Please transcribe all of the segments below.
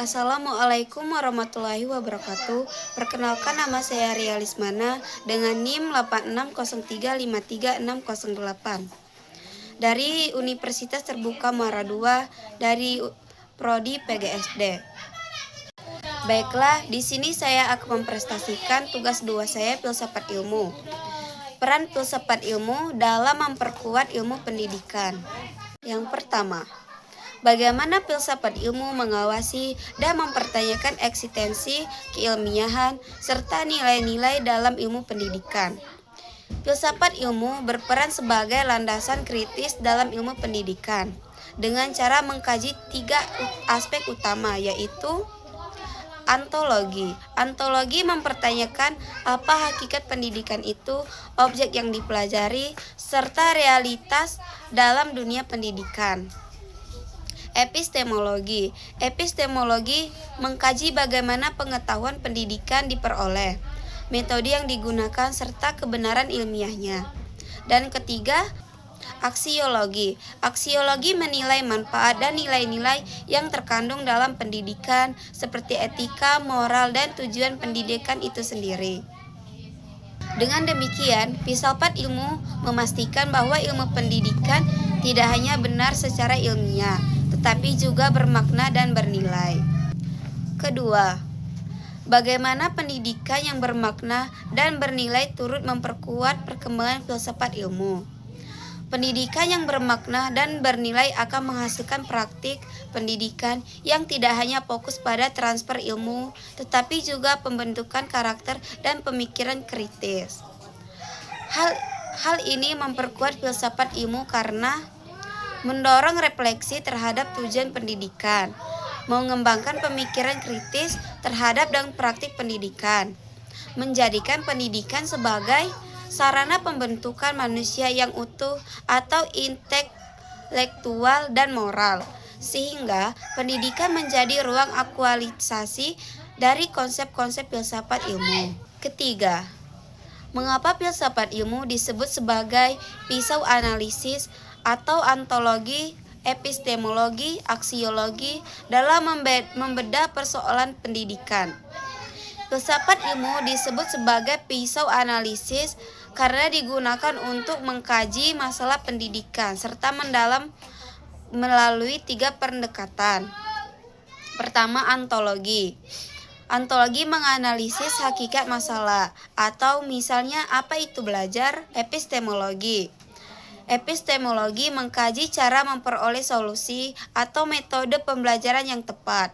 Assalamualaikum warahmatullahi wabarakatuh. Perkenalkan, nama saya Ria Lismana dengan NIM 8603533608 dari Universitas Terbuka Muara II dari Prodi PGSD. Baiklah, di sini saya akan mempresentasikan tugas 2 saya, filsafat ilmu. Peran filsafat ilmu dalam memperkuat ilmu pendidikan. Yang pertama, bagaimana filsafat ilmu mengawasi dan mempertanyakan eksistensi, keilmiahan, serta nilai-nilai dalam ilmu pendidikan. Filsafat ilmu berperan sebagai landasan kritis dalam ilmu pendidikan dengan cara mengkaji 3 aspek utama, yaitu ontologi. Ontologi mempertanyakan apa hakikat pendidikan itu, objek yang dipelajari, serta realitas dalam dunia pendidikan. Epistemologi. Epistemologi mengkaji bagaimana pengetahuan pendidikan diperoleh, metode yang digunakan, serta kebenaran ilmiahnya. Dan ketiga, aksiologi. Aksiologi menilai manfaat dan nilai-nilai yang terkandung dalam pendidikan, seperti etika, moral, dan tujuan pendidikan itu sendiri. Dengan demikian, filsafat ilmu memastikan bahwa ilmu pendidikan tidak hanya benar secara ilmiah, tetapi juga bermakna dan bernilai. Kedua, bagaimana pendidikan yang bermakna dan bernilai turut memperkuat perkembangan filsafat ilmu. Pendidikan yang bermakna dan bernilai akan menghasilkan praktik pendidikan yang tidak hanya fokus pada transfer ilmu, tetapi juga pembentukan karakter dan pemikiran kritis. Hal ini memperkuat filsafat ilmu karena mendorong refleksi terhadap tujuan pendidikan, mengembangkan pemikiran kritis terhadap dan praktik pendidikan, menjadikan pendidikan sebagai sarana pembentukan manusia yang utuh atau intelektual dan moral, sehingga pendidikan menjadi ruang aktualisasi dari konsep-konsep filsafat ilmu. Ketiga, mengapa filsafat ilmu disebut sebagai pisau analisis atau ontologi, epistemologi, aksiologi dalam membedah persoalan pendidikan. Filsafat ilmu disebut sebagai pisau analisis karena digunakan untuk mengkaji masalah pendidikan serta mendalam melalui 3 pendekatan. Pertama, ontologi. Ontologi menganalisis hakikat masalah, atau misalnya apa itu belajar. Epistemologi. Epistemologi mengkaji cara memperoleh solusi atau metode pembelajaran yang tepat.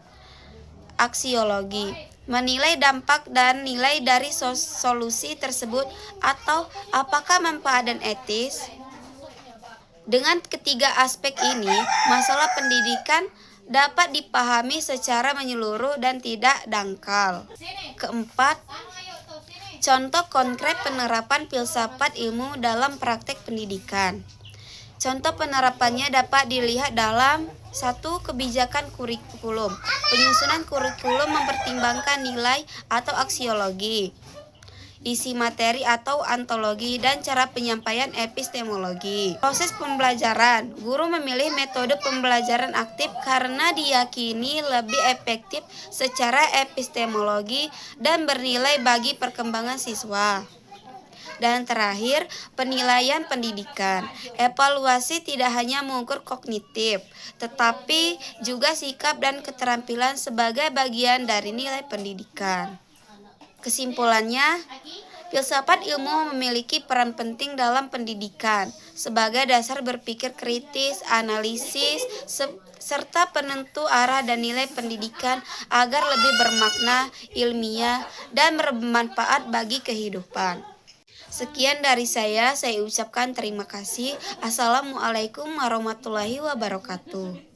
Aksiologi menilai dampak dan nilai dari solusi tersebut atau apakah manfaat dan etis. Dengan ketiga aspek ini, masalah pendidikan dapat dipahami secara menyeluruh dan tidak dangkal. Keempat, contoh konkret penerapan filsafat ilmu dalam praktek pendidikan. Contoh penerapannya dapat dilihat dalam 1. Kebijakan kurikulum. Penyusunan kurikulum mempertimbangkan nilai atau aksiologi, isi materi atau ontologi, dan cara penyampaian epistemologi. Proses pembelajaran. Guru memilih metode pembelajaran aktif karena diyakini lebih efektif secara epistemologi dan bernilai bagi perkembangan siswa. Dan terakhir, penilaian pendidikan. Evaluasi tidak hanya mengukur kognitif, tetapi juga sikap dan keterampilan sebagai bagian dari nilai pendidikan. Kesimpulannya, filsafat ilmu memiliki peran penting dalam pendidikan sebagai dasar berpikir kritis, analisis, serta penentu arah dan nilai pendidikan agar lebih bermakna, ilmiah, dan bermanfaat bagi kehidupan. Sekian dari saya ucapkan terima kasih. Assalamualaikum warahmatullahi wabarakatuh.